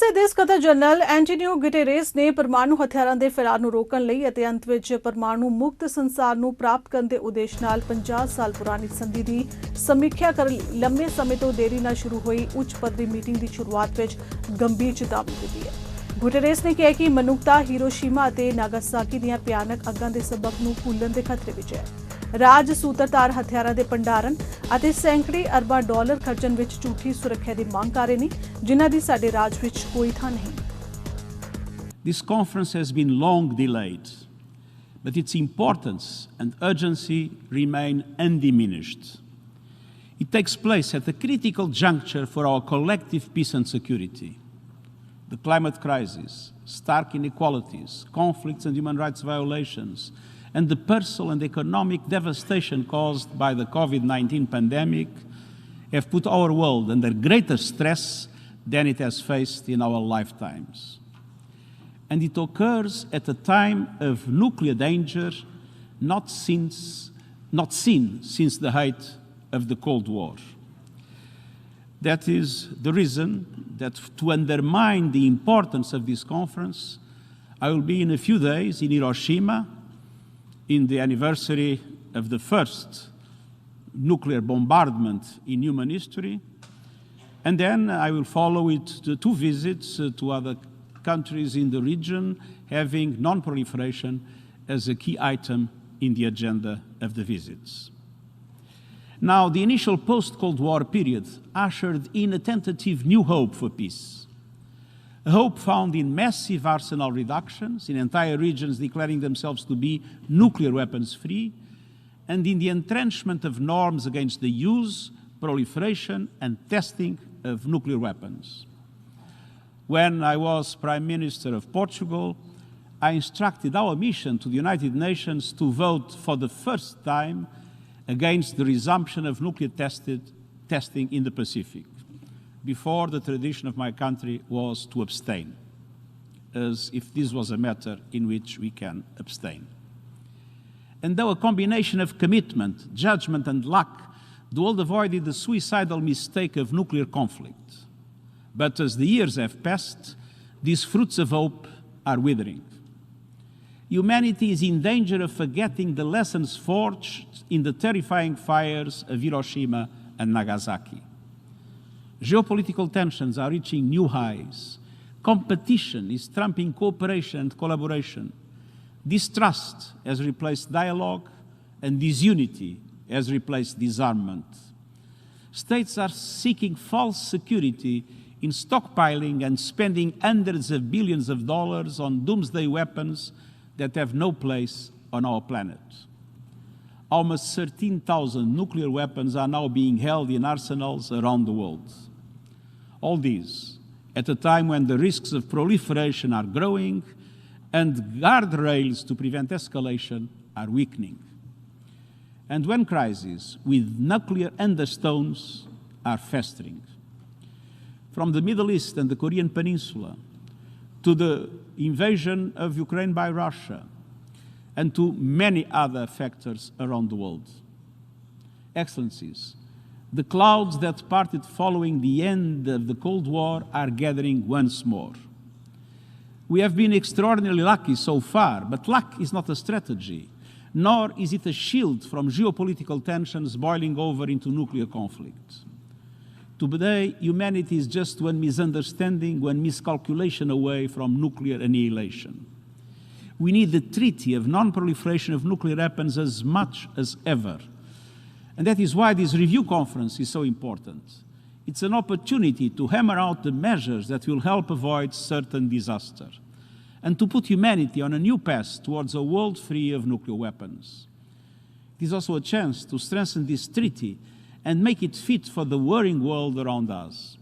USA ਦੇ ਸਕੱਤਰ general Antonio Guterres ਨੇ ਪਰਮਾਣੂ ਹਥਿਆਰਾਂ ਦੇ ਫੈਲਾਅ ਨੂੰ ਰੋਕਣ ਲਈ ਅਤੇ ਅੰਤ ਵਿੱਚ ਪਰਮਾਣੂ ਮੁਕਤ ਸੰਸਾਰ ਨੂੰ ਪ੍ਰਾਪਤ ਕਰਨ ਦੇ ਉਦੇਸ਼ ਨਾਲ 50 ਸਾਲ ਪੁਰਾਣੀ ਸੰਧੀ ਦੀ ਸਮੀਖਿਆ ਕਰਨ ਲਈ ਲੰਮੇ ਸਮੇਂ ਤੋਂ ਦੇਰੀ ਨਾਲ ਸ਼ੁਰੂ ਹੋਈ ਉੱਚ ਪੱਧਰੀ ਮੀਟਿੰਗ ਦੀ ਸ਼ੁਰੂਆਤ ਵਿੱਚ ਗੰਭੀਰ ਚੇਤਾਵਨੀ ਦਿੱਤੀ ਹੈ। ਗੁਟੇਰੇਸ ਨੇ ਕਿਹਾ ਕਿ ਮਨੁੱਖਤਾ ਹੀਰੋਸ਼ੀਮਾ ਅਤੇ ਨਾਗਾਸਾਕੀ ਦੀਆਂ ਭਿਆਨਕ ਅੱਗਾਂ ਦੇ ਸਬਕ ਨੂੰ ਭੁੱਲਣ ਦੇ ਖਤਰੇ ਵਿੱਚ ਹੈ। ਰਾਜ ਸੂਤਰਧਾਰ ਹਥਿਆਰਾਂ ਦੇ ਭੰਡਾਰਨ ਅਤੇ ਸੈਂਕੜੇ ਅਰਬਾਂ ਡਾਲਰ ਖਰਚਣ ਵਿੱਚ ਝੂਠੀ ਸੁਰੱਖਿਆ ਦੀ ਮੰਗ ਕਰ ਰਹੇ ਨੇ, ਜਿਨ੍ਹਾਂ ਦੀ ਸਾਡੇ ਰਾਜ ਵਿੱਚ ਕੋਈ ਥਾਂ ਨਹੀਂ। This conference has been long delayed, but its importance and urgency remain undiminished. It takes place at a critical juncture for our collective peace and security. The climate crisis, stark inequalities, conflicts and human rights violations, and the personal and economic devastation caused by the COVID-19 pandemic have put our world under greater stress than it has faced in our lifetimes. And it occurs at a time of nuclear danger not seen since the height of the Cold War. That is the reason that to undermine the importance of this conference, I will be in a few days in Hiroshima in the anniversary of the first nuclear bombardment in human history. And then I will follow it to two visits to other countries in the region, having non-proliferation as a key item in the agenda of the visits. Now, the initial post-Cold War period ushered in a tentative new hope for peace. A hope found in massive arsenal reductions, in entire regions declaring themselves to be nuclear weapons free, and in the entrenchment of norms against the use, proliferation, and testing of nuclear weapons. When I was Prime Minister of Portugal, I instructed our mission to the United Nations to vote for the first time against the resumption of nuclear testing in the Pacific. Before, the tradition of my country was to abstain, as if this was a matter in which we can abstain. And though a combination of commitment, judgment, and luck, the world avoided the suicidal mistake of nuclear conflict. But as the years have passed, these fruits of hope are withering. Humanity is in danger of forgetting the lessons forged in the terrifying fires of Hiroshima and Nagasaki. Geopolitical tensions are reaching new highs. Competition is trumping cooperation and collaboration. Distrust has replaced dialogue, and disunity has replaced disarmament. States are seeking false security in stockpiling and spending hundreds of billions of dollars on doomsday weapons that have no place on our planet. Almost 13,000 nuclear weapons are now being held in arsenals around the world. All these at a time when the risks of proliferation are growing and guardrails to prevent escalation are weakening. And when crises with nuclear undertones are festering. From the Middle East and the Korean Peninsula to the invasion of Ukraine by Russia and to many other factors around the world. Excellencies, the clouds that parted following the end of the Cold War are gathering once more. We have been extraordinarily lucky so far, but luck is not a strategy, nor is it a shield from geopolitical tensions boiling over into nuclear conflict. Today, humanity is just one misunderstanding, one miscalculation away from nuclear annihilation. We need the treaty of non-proliferation of nuclear weapons as much as ever. And that is why this review conference is so important. It's an opportunity to hammer out the measures that will help avoid certain disaster and to put humanity on a new path towards a world free of nuclear weapons. It is also a chance to strengthen this treaty and make it fit for the worrying world around us.